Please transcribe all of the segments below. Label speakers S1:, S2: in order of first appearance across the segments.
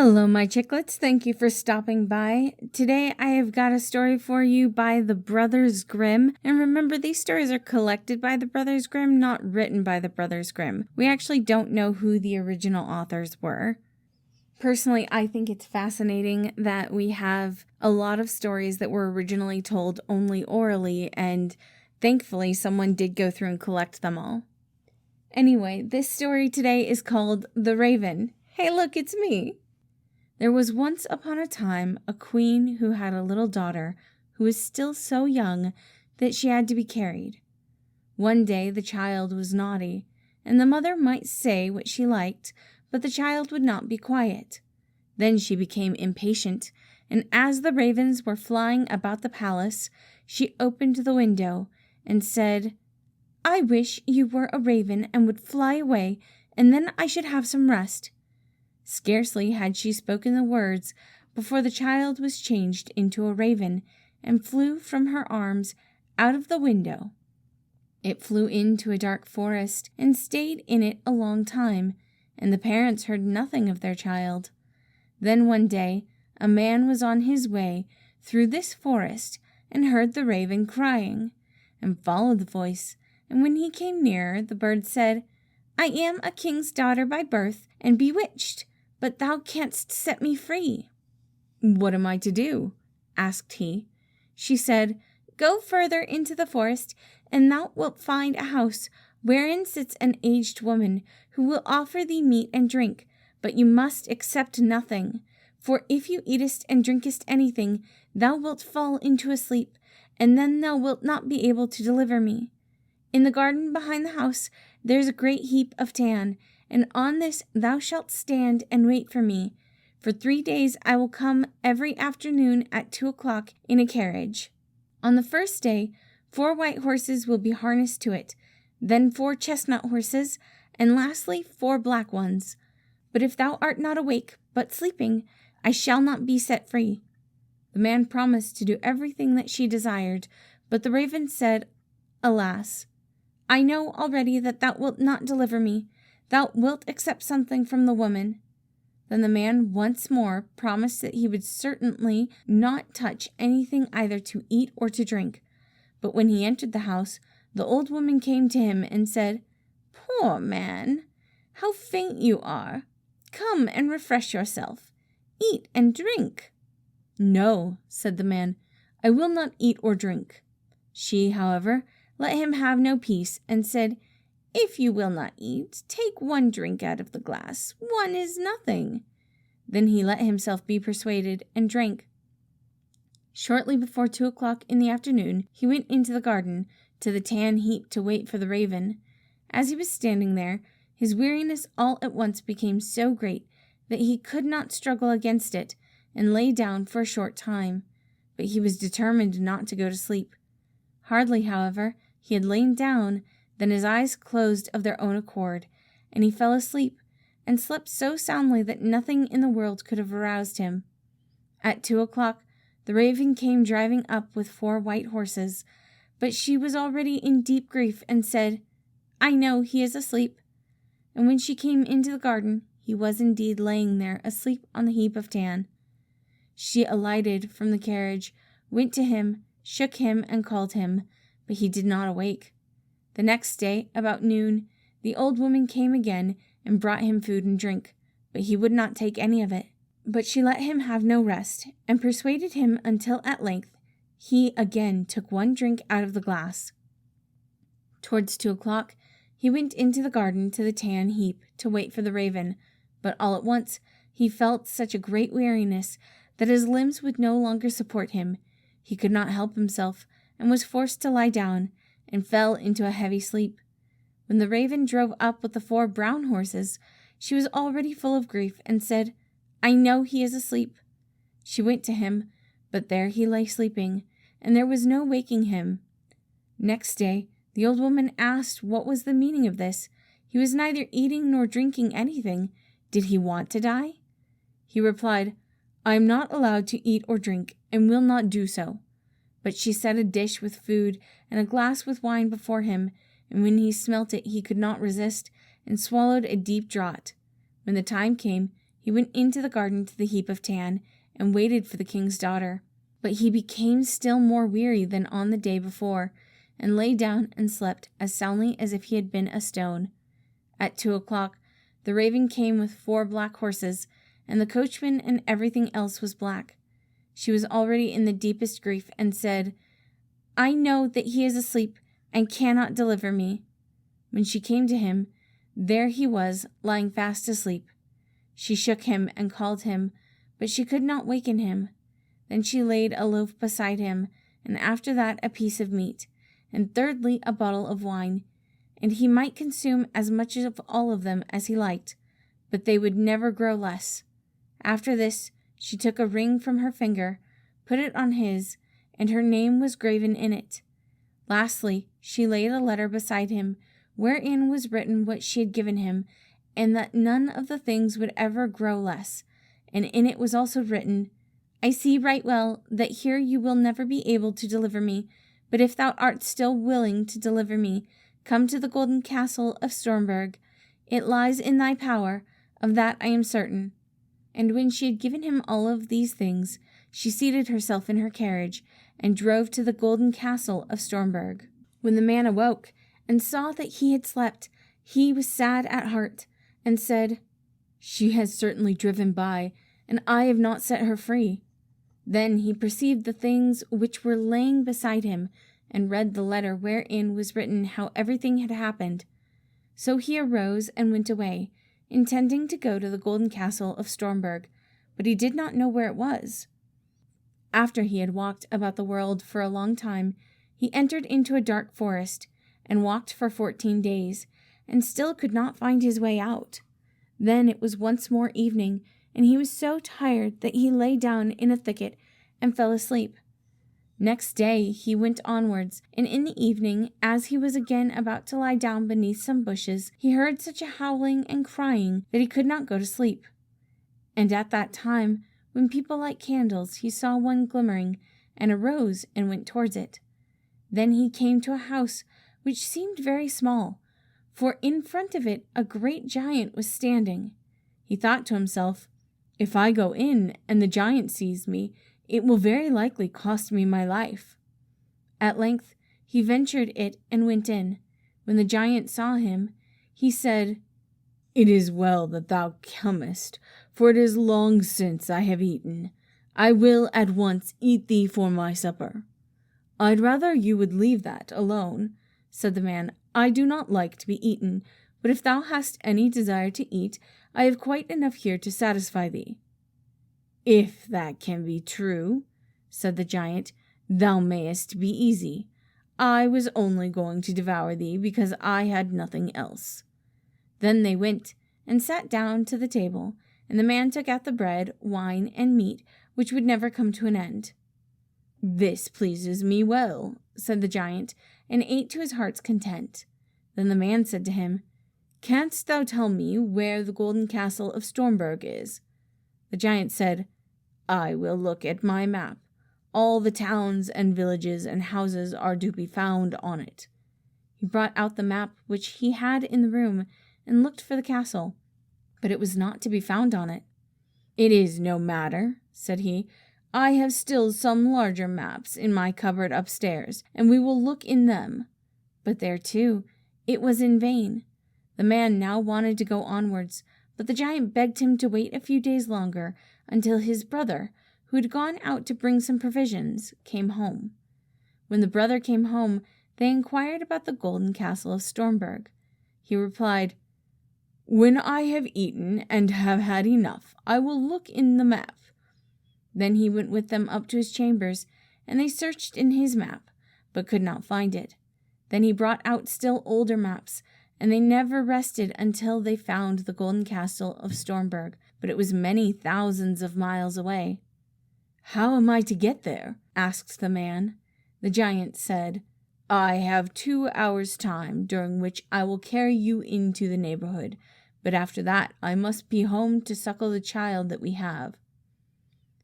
S1: Hello, my chicklets. Thank you for stopping by. Today, I have got a story for you by the Brothers Grimm. And remember, these stories are collected by the Brothers Grimm, not written by the Brothers Grimm. We actually don't know who the original authors were. Personally, I think it's fascinating that we have a lot of stories that were originally told only orally, and thankfully, someone did go through and collect them all. Anyway, this story today is called The Raven. Hey, look, it's me. There was once upon a time a queen who had a little daughter who was still so young that she had to be carried. One day the child was naughty, and the mother might say what she liked, but the child would not be quiet. Then she became impatient, and as the ravens were flying about the palace, she opened the window and said, "I wish you were a raven and would fly away, and then I should have some rest." Scarcely had she spoken the words before the child was changed into a raven and flew from her arms out of the window. It flew into a dark forest and stayed in it a long time, and the parents heard nothing of their child. Then one day a man was on his way through this forest and heard the raven crying, and followed the voice, and when he came nearer, the bird said, "I am a king's daughter by birth and bewitched, but thou canst set me free." "What am I to do?" asked he. She said, "Go further into the forest, and thou wilt find a house wherein sits an aged woman who will offer thee meat and drink, but you must accept nothing, for if you eatest and drinkest anything, thou wilt fall into a sleep, and then thou wilt not be able to deliver me. In the garden behind the house there is a great heap of tan, and on this thou shalt stand and wait for me. For 3 days I will come every afternoon at 2 o'clock in a carriage. On the first day 4 white horses will be harnessed to it, then 4 chestnut horses, and lastly 4 black ones. But if thou art not awake, but sleeping, I shall not be set free." The man promised to do everything that she desired, but the raven said, "Alas, I know already that thou wilt not deliver me. Thou wilt accept something from the woman." Then the man once more promised that he would certainly not touch anything either to eat or to drink. But when he entered the house, the old woman came to him and said, "Poor man, how faint you are! Come and refresh yourself. Eat and drink." "No," said the man, "I will not eat or drink." She, however, let him have no peace, and said, "If you will not eat, take 1 drink out of the glass. 1 is nothing." Then he let himself be persuaded, and drank. Shortly before 2 o'clock in the afternoon, he went into the garden, to the tan heap to wait for the raven. As he was standing there, his weariness all at once became so great that he could not struggle against it, and lay down for a short time. But he was determined not to go to sleep. Hardly, however, he had lain down, then his eyes closed of their own accord, and he fell asleep, and slept so soundly that nothing in the world could have aroused him. At 2 o'clock, the raven came driving up with 4 white horses, but she was already in deep grief, and said, "I know he is asleep." And when she came into the garden, he was indeed laying there asleep on the heap of tan. She alighted from the carriage, went to him, shook him, and called him, but he did not awake. The next day, about noon, the old woman came again and brought him food and drink, but he would not take any of it. But she let him have no rest, and persuaded him until at length he again took 1 drink out of the glass. Towards 2 o'clock, he went into the garden to the tan heap to wait for the raven, but all at once he felt such a great weariness that his limbs would no longer support him. He could not help himself, and was forced to lie down, and fell into a heavy sleep. When the raven drove up with the 4 brown horses, she was already full of grief, and said, "I know he is asleep." She went to him, but there he lay sleeping, and there was no waking him. Next day the old woman asked what was the meaning of this. He was neither eating nor drinking anything. Did he want to die? He replied, "I am not allowed to eat or drink, and will not do so." But she set a dish with food and a glass with wine before him, and when he smelt it he could not resist, and swallowed a deep draught. When the time came, He went into the garden to the heap of tan, and waited for the king's daughter. But he became still more weary than on the day before, and lay down and slept as soundly as if he had been a stone. At 2 o'clock, the raven came with 4 black horses, and the coachman and everything else was black. She was already in the deepest grief, and said, "I know that he is asleep, and cannot deliver me." When she came to him, there he was, lying fast asleep. She shook him and called him, but she could not waken him. Then she laid a loaf beside him, and after that a piece of meat, and thirdly a bottle of wine, and he might consume as much of all of them as he liked, but they would never grow less. After this, she took a ring from her finger, put it on his, and her name was graven in it. Lastly, she laid a letter beside him, wherein was written what she had given him, and that none of the things would ever grow less. And in it was also written, "I see right well that here you will never be able to deliver me, but if thou art still willing to deliver me, come to the golden castle of Stormberg. It lies in thy power, of that I am certain." And when she had given him all of these things, she seated herself in her carriage, and drove to the golden castle of Stormberg. When the man awoke, and saw that he had slept, he was sad at heart, and said, "She has certainly driven by, and I have not set her free." Then he perceived the things which were laying beside him, and read the letter wherein was written how everything had happened. So he arose and went away, intending to go to the golden castle of Stormberg, but he did not know where it was. After he had walked about the world for a long time, he entered into a dark forest, and walked for 14 days, and still could not find his way out. Then it was once more evening, and he was so tired that he lay down in a thicket and fell asleep. Next day he went onwards, and in the evening, as he was again about to lie down beneath some bushes, he heard such a howling and crying that he could not go to sleep. And at that time, when people light candles, he saw one glimmering, and arose and went towards it. Then he came to a house which seemed very small, for in front of it a great giant was standing. He thought to himself, "If I go in and the giant sees me, it will very likely cost me my life." At length he ventured it and went in. When the giant saw him, he said, "It is well that thou comest, for it is long since I have eaten. I will at once eat thee for my supper." "I'd rather you would leave that alone," said the man. "I do not like to be eaten, but if thou hast any desire to eat, I have quite enough here to satisfy thee." "If that can be true," said the giant, "thou mayest be easy. I was only going to devour thee because I had nothing else." Then they went and sat down to the table, and the man took out the bread, wine, and meat, which would never come to an end. "This pleases me well," said the giant, and ate to his heart's content. Then the man said to him, "Canst thou tell me where the golden castle of Stormberg is?" The giant said, "I will look at my map. All the towns and villages and houses are to be found on it." He brought out the map which he had in the room, and looked for the castle, but it was not to be found on it. "It is no matter," said he. "I have still some larger maps in my cupboard upstairs, and we will look in them." But there, too, it was in vain. The man now wanted to go onwards, but the giant begged him to wait a few days longer until his brother, who had gone out to bring some provisions, came home. When the brother came home, they inquired about the golden castle of Stormberg. He replied, "When I have eaten and have had enough, I will look in the map." Then he went with them up to his chambers, and they searched in his map, but could not find it. Then he brought out still older maps, and they never rested until they found the golden castle of Stormberg, but it was many thousands of miles away. "How am I to get there?" asked the man. The giant said, "I have 2 hours' time, during which I will carry you into the neighborhood, but after that I must be home to suckle the child that we have."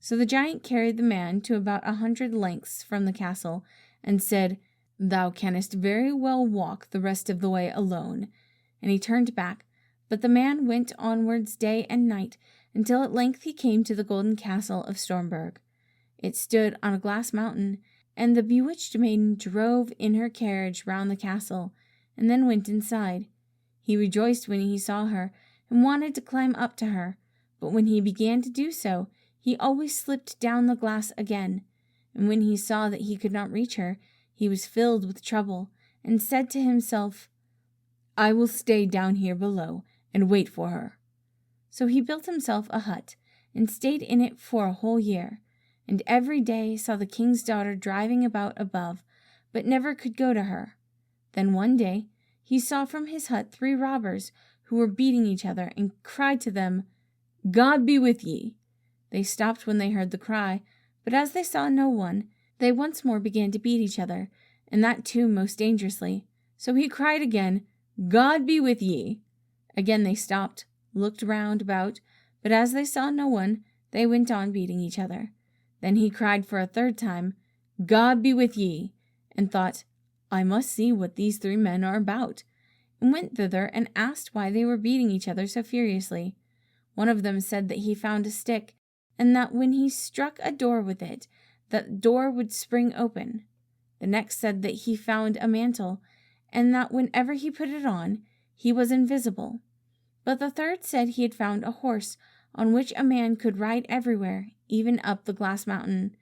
S1: So the giant carried the man to about 100 lengths from the castle, and said, "Thou canst very well walk the rest of the way alone." And he turned back, but the man went onwards day and night, until at length he came to the golden castle of Stormberg. It stood on a glass mountain, and the bewitched maiden drove in her carriage round the castle, and then went inside. He rejoiced when he saw her, and wanted to climb up to her, but when he began to do so, he always slipped down the glass again, and when he saw that he could not reach her, he was filled with trouble, and said to himself, "I will stay down here below, and wait for her." So he built himself a hut, and stayed in it for a whole year, and every day saw the king's daughter driving about above, but never could go to her. Then one day he saw from his hut 3 robbers who were beating each other, and cried to them, "God be with ye." They stopped when they heard the cry, but as they saw no one, they once more began to beat each other, and that too most dangerously. So he cried again, "God be with ye." Again they stopped, looked round about, but as they saw no one, they went on beating each other. Then he cried for a 3rd time, "God be with ye," and thought, "I must see what these 3 men are about," and went thither and asked why they were beating each other so furiously. One of them said that he found a stick, and that when he struck a door with it, that door would spring open. The next said that he found a mantle, and that whenever he put it on, he was invisible. But the 3rd said he had found a horse on which a man could ride everywhere, even up the glass mountain.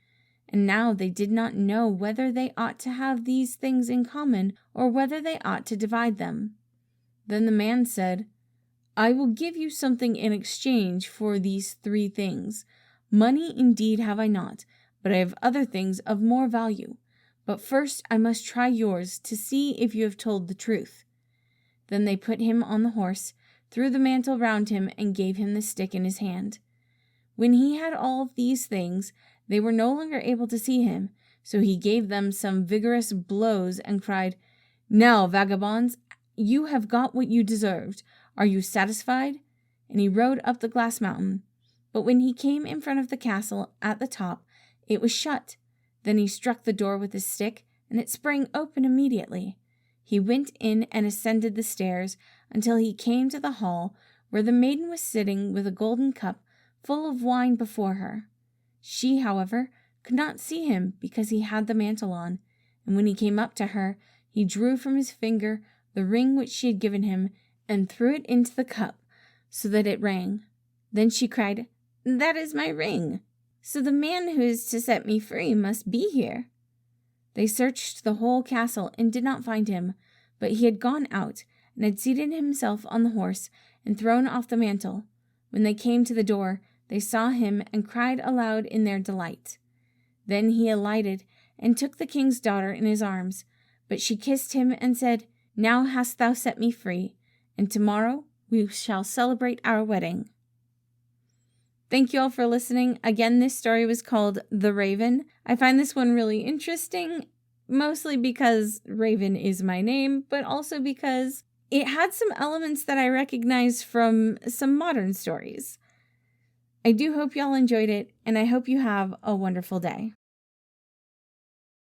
S1: And now they did not know whether they ought to have these things in common, or whether they ought to divide them. Then the man said, "I will give you something in exchange for these 3 things. Money indeed have I not, but I have other things of more value. But first I must try yours, to see if you have told the truth." Then they put him on the horse, threw the mantle round him, and gave him the stick in his hand. When he had all these things, they were no longer able to see him, so he gave them some vigorous blows, and cried, "Now, vagabonds, you have got what you deserved. Are you satisfied?" And he rode up the glass mountain. But when he came in front of the castle at the top, it was shut. Then he struck the door with his stick, and it sprang open immediately. He went in and ascended the stairs until he came to the hall, where the maiden was sitting with a golden cup full of wine before her. She, however, could not see him because he had the mantle on, and when he came up to her, he drew from his finger the ring which she had given him, and threw it into the cup, so that it rang. Then she cried, "That is my ring! So the man who is to set me free must be here." They searched the whole castle and did not find him, but he had gone out, and had seated himself on the horse, and thrown off the mantle. When they came to the door, they saw him, and cried aloud in their delight. Then he alighted, and took the king's daughter in his arms, but she kissed him, and said, "Now hast thou set me free, and tomorrow we shall celebrate our wedding." Thank you all for listening. Again, this story was called The Raven. I find this one really interesting, mostly because Raven is my name, but also because it had some elements that I recognize from some modern stories. I do hope y'all enjoyed it, and I hope you have a wonderful day.